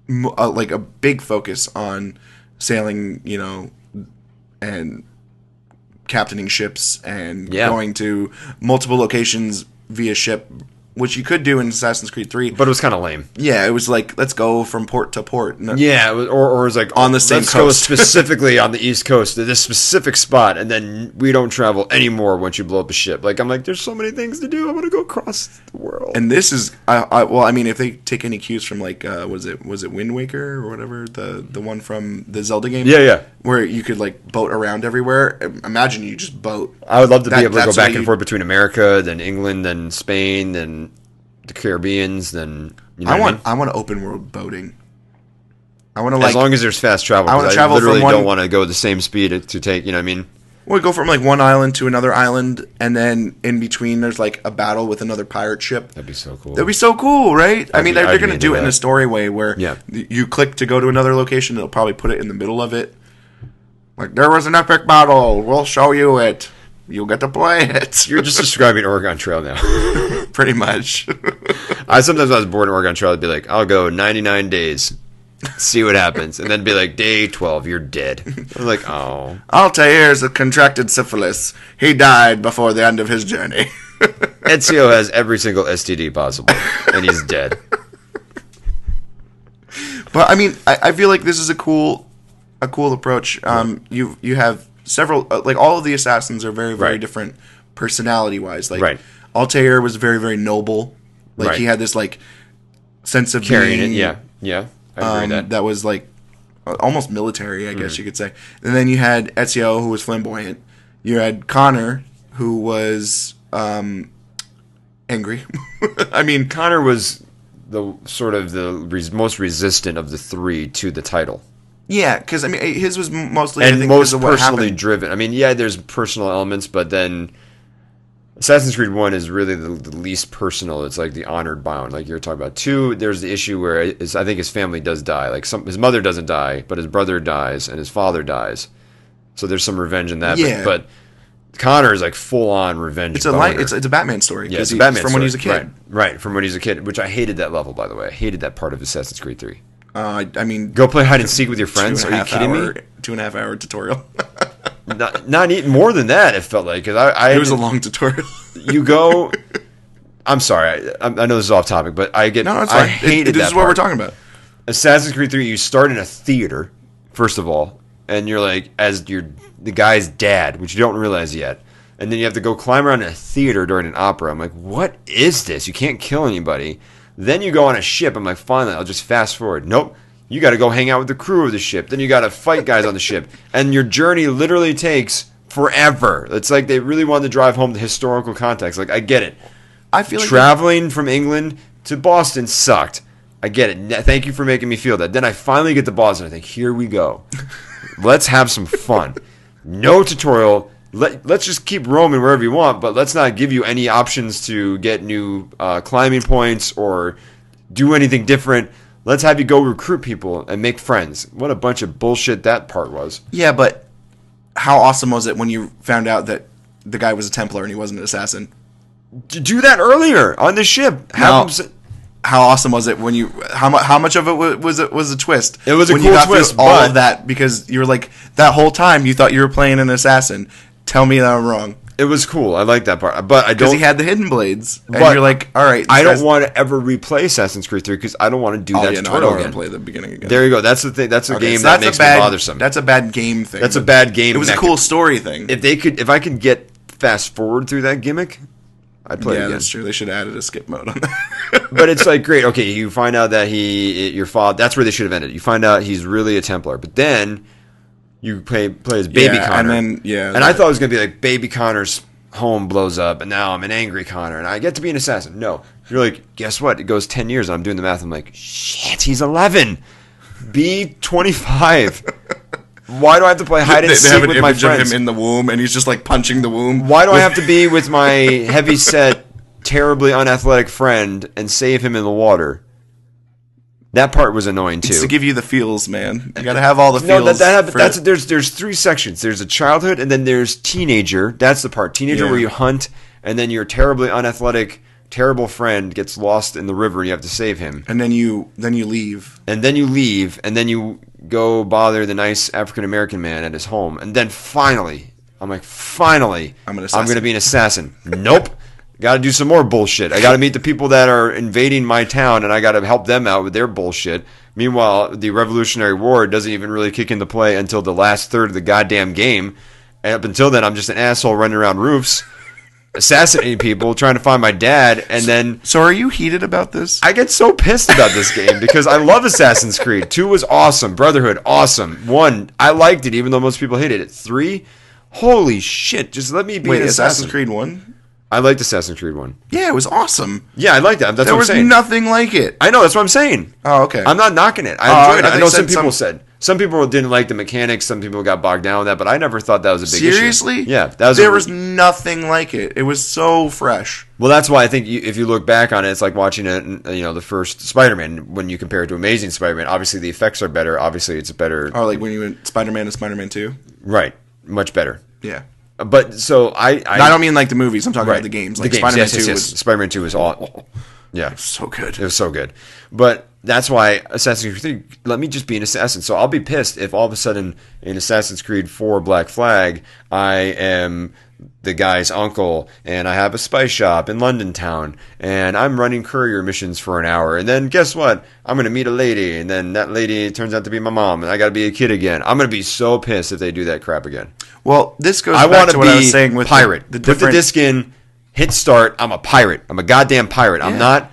like a big focus on sailing, and captaining ships and going to multiple locations via ship, which you could do in Assassin's Creed 3. But it was kind of lame. Yeah, it was like, let's go from port to port. Yeah, or it was like, on the same let's coast. Go specifically on the East Coast to this specific spot, and then we don't travel anymore once you blow up a ship. Like, I'm like, there's so many things to do. I want to go across the world. And this is, well, I mean, if they take any cues from, like, was it Wind Waker or whatever, the one from the Zelda game? Yeah. Where you could, like, boat around everywhere. Imagine you just boat. I would love to be able to go back and forth between America, then England, then Spain, then the Caribbeans, then I want open world boating. I want to as long as there's fast travel. I literally don't want to go the same speed to take. You know what I mean? Well, we go from like one island to another island, and then in between there's like a battle with another pirate ship. That'd be so cool. That'd be so cool, right? I mean, they're going to do it in a story way where you click to go to another location. It'll probably put it in the middle of it. Like, there was an epic battle. We'll show you it. You'll get to play it. You're just describing Oregon Trail now. Pretty much. Sometimes when I was bored in Oregon Trail, I'd be like, I'll go 99 days, see what happens. And then be like, day 12, you're dead. I'm like, oh. Altair's contracted syphilis. He died before the end of his journey. Ezio has every single STD possible, and he's dead. But, I mean, I feel like this is a cool approach. You have several, like, all of the assassins are very, very different personality-wise. Like, Altair was very, very noble. Like, he had this, like, sense of carrying being, it. Yeah. I agree with that. That was, like, almost military, I guess you could say. And then you had Ezio, who was flamboyant. You had Connor, who was angry. I mean, Connor was the sort of the most resistant of the three to the title. Yeah, because I mean, his was mostly and most personally driven. I mean, yeah, there's personal elements, but then Assassin's Creed 1 is really the least personal. It's like the honored bound, like you're talking about. 2, there's the issue where I think his family does die. Like his mother doesn't die, but his brother dies and his father dies. So there's some revenge in that. Yeah. But Connor is like full on revenge. It's a Batman story. Yeah, it's a Batman from story. When he's a kid. Right, from when he's a kid, which I hated that level, by the way. I hated that part of Assassin's Creed 3. I mean, go play hide and seek with your friends. Are you kidding me? 2.5 hour tutorial. not even more than that. It felt like because it was a long tutorial. You go. I'm sorry. I know this is off topic, but I get. No, it's fine. I hated this is what we're talking about. Assassin's Creed 3. You start in a theater first of all, and you're like as the guy's dad, which you don't realize yet, and then you have to go climb around in a theater during an opera. I'm like, what is this? You can't kill anybody. Then you go on a ship. I'm like, finally, I'll just fast forward. Nope. You got to go hang out with the crew of the ship. Then you got to fight guys on the ship. And your journey literally takes forever. It's like they really wanted to drive home the historical context. Like, I get it. I feel like traveling from England to Boston sucked. I get it. Thank you for making me feel that. Then I finally get to Boston. I think, here we go. Let's have some fun. No tutorial. Let's just keep roaming wherever you want, but let's not give you any options to get new climbing points or do anything different. Let's have you go recruit people and make friends. What a bunch of bullshit that part was. Yeah, but how awesome was it when you found out that the guy was a Templar and he wasn't an assassin? Do that earlier on the ship. How awesome was it when you? How much of it was a twist? It was a when cool you got twist. All of that because you were like that whole time you thought you were playing an assassin. Tell me that I'm wrong. It was cool. I like that part, but I don't. Because he had the hidden blades, and but you're like, all right. I don't want to ever replay Assassin's Creed 3 because I don't want to do that tutorial I don't again. want to play the beginning again. There you go. That's the thing. That's a game that makes me bothersome. That's a bad game thing. That's a bad game. It was a cool story thing. If I could get fast forward through that gimmick, I'd play it again. Yeah, that's true. They should have added a skip mode on that. But it's like great. Okay, you find out that your father. That's where they should have ended. You find out he's really a Templar, but then you play as Baby Connor, and I thought it was gonna be like Baby Connor's home blows up, and now I'm an angry Connor, and I get to be an assassin. No, you're like, guess what? It goes 10 years, and I'm doing the math. I'm like, shit, he's 11. Be 25. Why do I have to play hide and seek with my friends? They have an image of him in the womb, and he's just like punching the womb. Why do I have to be with my heavy-set, terribly unathletic friend and save him in the water? That part was annoying too. It's to give you the feels, man. You got to have all the feels. No, there's 3 sections. There's a childhood, and then there's teenager. That's the part. Teenager where you hunt, and then your terribly unathletic, terrible friend gets lost in the river, and you have to save him. And then you leave. And then you go bother the nice African American man at his home, and then finally, I'm going to be an assassin. Nope. Got to do some more bullshit. I got to meet the people that are invading my town, and I got to help them out with their bullshit. Meanwhile, the Revolutionary War doesn't even really kick into play until the last third of the goddamn game. And up until then, I'm just an asshole running around roofs, assassinating people, trying to find my dad, and then... So are you heated about this? I get so pissed about this game because I love Assassin's Creed. 2 was awesome. Brotherhood, awesome. 1, I liked it, even though most people hated it. 3, holy shit, just let me be an assassin. Assassin's Creed 1? I liked Assassin's Creed 1. Yeah, it was awesome. Yeah, I liked that. That's what I'm saying. There was nothing like it. I know, that's what I'm saying. Oh, okay. I'm not knocking it. I enjoyed it. I know some people said. Some people didn't like the mechanics. Some people got bogged down with that, but I never thought that was a big issue. Seriously? Yeah. There was nothing like it. It was so fresh. Well, that's why I think if you look back on it, it's like watching the first Spider-Man when you compare it to Amazing Spider-Man. Obviously, the effects are better. Obviously, it's better. Oh, like when you went Spider-Man to Spider-Man 2? Right. Much better. Yeah. But so I don't mean like the movies. I'm talking about the games. Like Spider-Man 2 was Spider-Man 2 was all yeah, so good. It was so good. But that's why Assassin's Creed 3, let me just be an assassin. So I'll be pissed if all of a sudden in Assassin's Creed 4 Black Flag, I am the guy's uncle, and I have a spice shop in London town, and I'm running courier missions for an hour, and then guess what? I'm going to meet a lady, and then that lady turns out to be my mom, and I got to be a kid again. I'm going to be so pissed if they do that crap again. Well, this goes back to what I was saying with pirate. Put the disc in, hit start, I'm a pirate. I'm a goddamn pirate. Yeah. I'm not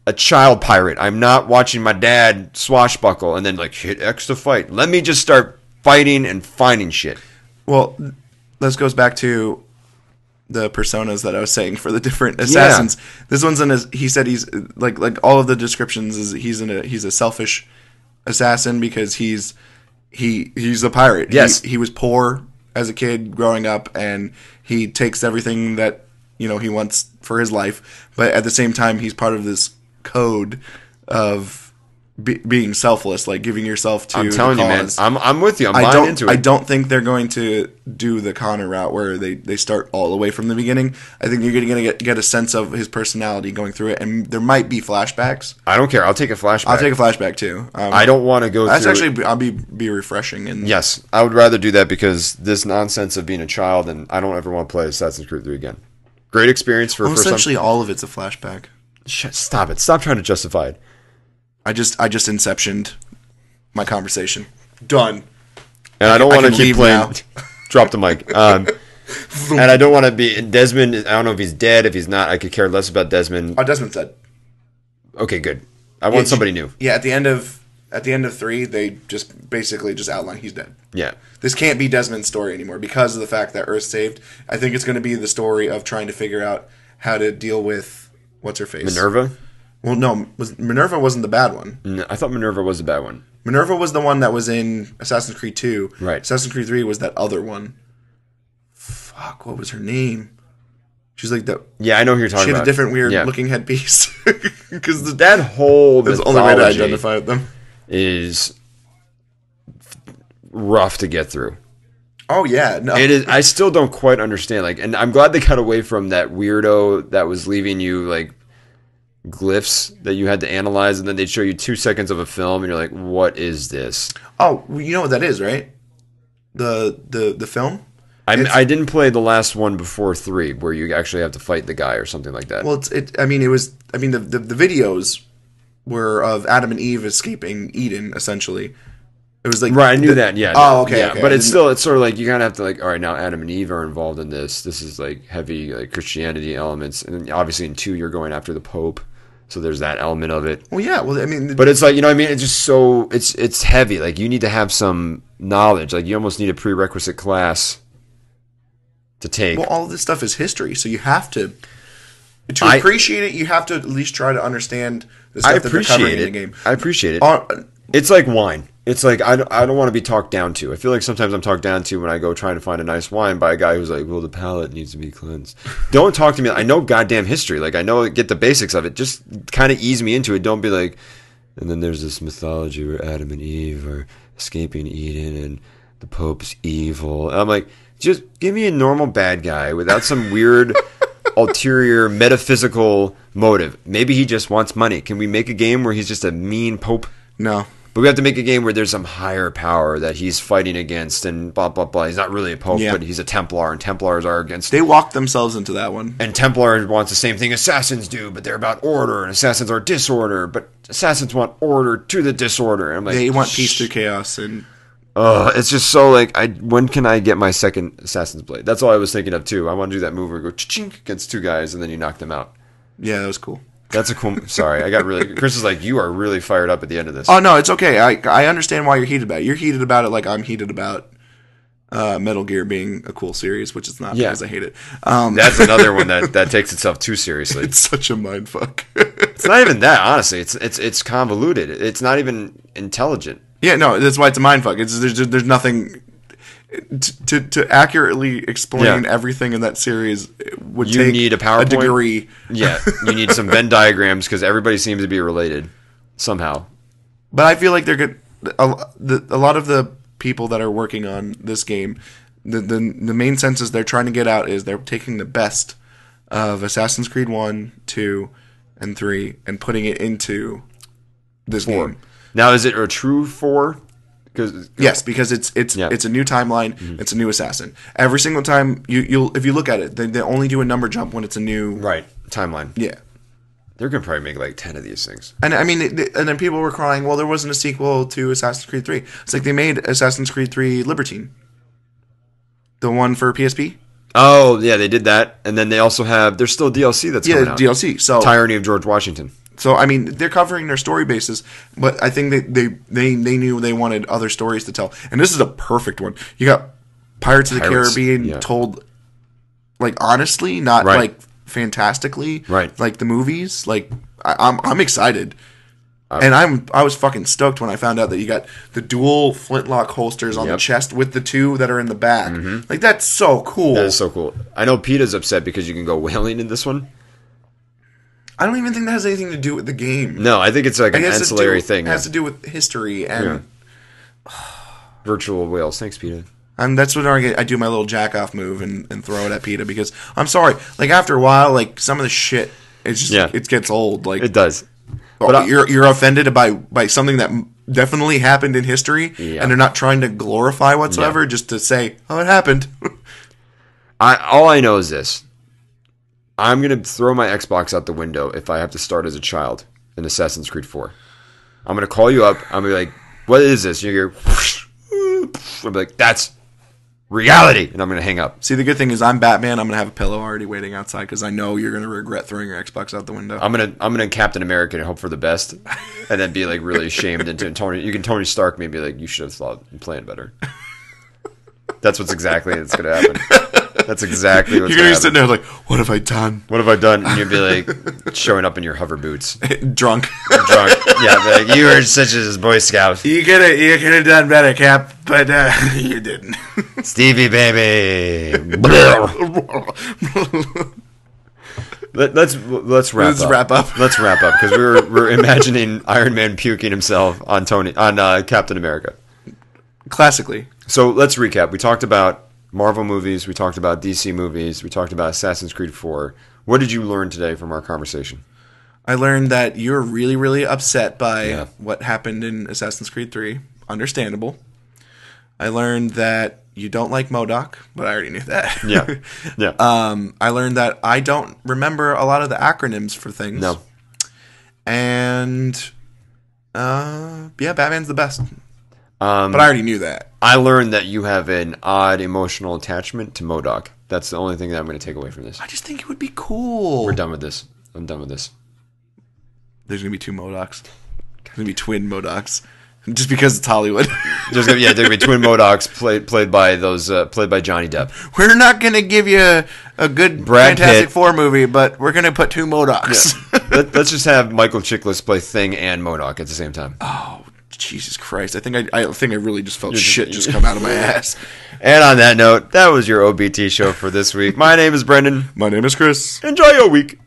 a child pirate. I'm not watching my dad swashbuckle and then like hit X to fight. Let me just start fighting and finding shit. Well, this goes back to the personas that I was saying for the different assassins. Yeah. This one's he said he's like all of the descriptions is he's a selfish assassin because he's a pirate. Yes. He was poor as a kid growing up, and he takes everything that he wants for his life, but at the same time he's part of this code of being selfless, like giving yourself to. I'm telling you, man. I'm with you. I'm buying into it. I don't think they're going to do the Connor route where they start all the way from the beginning. I think you're going to get a sense of his personality going through it, and there might be flashbacks. I don't care. I'll take a flashback. I'll take a flashback too. I don't want to go. That's through actually I'll be refreshing. And yes, I would rather do that because this nonsense of being a child, and I don't ever want to play Assassin's Creed 3 again. Great experience for essentially all of it's a flashback. Stop it! Stop trying to justify it. I just inceptioned my conversation. Done. And I don't want to keep playing. Drop the mic. And I don't want to be Desmond. I don't know if he's dead. If he's not, I could care less about Desmond. Oh, Desmond's dead. Okay, good. I want somebody new. Yeah, at the end of 3, they just basically outline he's dead. Yeah. This can't be Desmond's story anymore because of the fact that Earth saved. I think it's going to be the story of trying to figure out how to deal with what's her face, Minerva. Well, no, Minerva wasn't the bad one. No, I thought Minerva was the bad one. Minerva was the one that was in Assassin's Creed 2. Right. Assassin's Creed 3 was that other one. Fuck, what was her name? She's like that. Yeah, I know who you're talking about. She had a different weird looking headpiece. Because that whole that's the only way to identify them is rough to get through. Oh yeah, no. It is. I still don't quite understand. Like, and I'm glad they got away from that weirdo that was leaving you like glyphs that you had to analyze, and then they'd show you 2 seconds of a film, and you're like, "What is this?" Oh, you know what that is, right? The film. I didn't play the last one before 3, where you actually have to fight the guy or something like that. Well, the videos were of Adam and Eve escaping Eden, essentially. It was like right. I knew that. Yeah. Oh, okay. Yeah, okay. But it's sort of like you kind of have to like, all right, now Adam and Eve are involved in this. This is like heavy like Christianity elements, and then obviously in 2 you're going after the Pope. So there's that element of it. Well, yeah. Well, I mean, but it's like, you know what I mean? It's just so it's heavy. Like you need to have some knowledge. Like you almost need a prerequisite class to take. Well, all of this stuff is history, so you have to appreciate it. You have to at least try to understand the stuff that they're covering in the game. I appreciate it. It's like wine. It's like I don't want to be talked down to. I feel like sometimes I'm talked down to when I go trying to find a nice wine by a guy who's like, well, the palate needs to be cleansed. Don't talk to me. I know goddamn history. Like I know, get the basics of it. Just kind of ease me into it. Don't be like, and then there's this mythology where Adam and Eve are escaping Eden and the Pope's evil. And I'm like, just give me a normal bad guy without some weird ulterior metaphysical motive. Maybe he just wants money. Can we make a game where he's just a mean Pope? No. But we have to make a game where there's some higher power that he's fighting against and blah, blah, blah. He's not really a Pope, but he's a Templar, and Templars are against... They walked themselves into that one. And Templar wants the same thing Assassins do, but they're about order, and Assassins are disorder, but Assassins want order to the disorder. And I'm like, they want peace through chaos, and... it's just so like, when can I get my second Assassin's Blade? That's all I was thinking of, too. I want to do that move where you go chink against 2 guys, and then you knock them out. Yeah, that was cool. That's a cool... Sorry, I got really... Chris is like, you are really fired up at the end of this. Oh, no, it's okay. I understand why you're heated about it. You're heated about it like I'm heated about Metal Gear being a cool series, which it's not because I hate it. That's another one that takes itself too seriously. It's such a mindfuck. It's not even that, honestly. It's convoluted. It's not even intelligent. Yeah, no, that's why it's a mindfuck. There's nothing... To accurately explain everything in that series would take need a PowerPoint degree. Yeah, you need some Venn diagrams because everybody seems to be related somehow. But I feel like they're good. A lot of the people that are working on this game, the main senses they're trying to get out is they're taking the best of Assassin's Creed 1, 2, and 3 and putting it into this 4. game. Now, is it a true 4? Yes, because it's a new timeline. Mm-hmm. It's a new assassin. Every single time you'll if you look at it, they only do a number jump when it's a new timeline. Yeah, they're gonna probably make like 10 of these things. And I mean, and then people were crying, well, there wasn't a sequel to Assassin's Creed 3. It's like they made Assassin's Creed 3 Libertine, the one for PSP. Oh yeah, they did that, and then they also have there's still DLC that's coming out. DLC. So Tyranny of George Washington. So I mean, they're covering their story bases, but I think they knew they wanted other stories to tell, and this is a perfect one. You got Pirates of the Caribbean told like honestly, not like fantastically, like the movies. Like I'm excited. And I was fucking stoked when I found out that you got the dual flintlock holsters on the chest with the two that are in the back. Mm-hmm. Like, that's so cool. That is so cool. I know PETA's upset because you can go whaling in this one. I don't even think that has anything to do with the game. No, I think it's like an ancillary thing. It has to do with history and... Virtual whales. Thanks, PETA. And that's when I do my little jack-off move and throw it at PETA because, I'm sorry, like, after a while, like, some of the shit, it's just, it gets old. Like, it does. But you're offended by something that definitely happened in history, and they're not trying to glorify whatsoever, just to say, "Oh, it happened." All I know is this: I'm gonna throw my Xbox out the window if I have to start as a child in Assassin's Creed 4. I'm gonna call you up. I'm gonna be like, "What is this?" And you're I'm like, "That's reality," and I'm gonna hang up. See, the good thing is I'm Batman. I'm gonna have a pillow already waiting outside because I know you're gonna regret throwing your Xbox out the window. I'm gonna Captain America and hope for the best, and then be like really ashamed into Tony. You can Tony Stark me and be like, "You should have thought and planned better." That's what's gonna happen. That's exactly what's you're gonna be sitting there like, "What have I done? What have I done?" And you'll be like showing up in your hover boots, drunk. Yeah, like, you were such a Boy Scout. You could have done better, Cap, but you didn't. Stevie, baby. Let's wrap up. Let's wrap up because we're imagining Iron Man puking himself on Captain America. Classically. So let's recap. We talked about Marvel movies. We talked about DC movies. We talked about Assassin's Creed 4. What did you learn today from our conversation? I learned that you're really, really upset by what happened in Assassin's Creed 3. Understandable. I learned that you don't like MODOK, but I already knew that. Yeah. I learned that I don't remember a lot of the acronyms for things. No. And, Batman's the best. But I already knew that. I learned that you have an odd emotional attachment to MODOK. That's the only thing that I'm going to take away from this. I just think it would be cool. We're done with this. I'm done with this. There's going to be two MODOKs. There's going to be twin MODOKs. Just because it's Hollywood. There's going to be twin MODOKs played by Johnny Depp. We're not going to give you a good Fantastic Four movie, but we're going to put two MODOKs. Yeah. Let's just have Michael Chiklis play Thing and MODOK at the same time. Oh, Jesus Christ. I think I really just felt shit just come out of my ass. And on that note, that was your OBT show for this week. My name is Brendan. My name is Chris. Enjoy your week.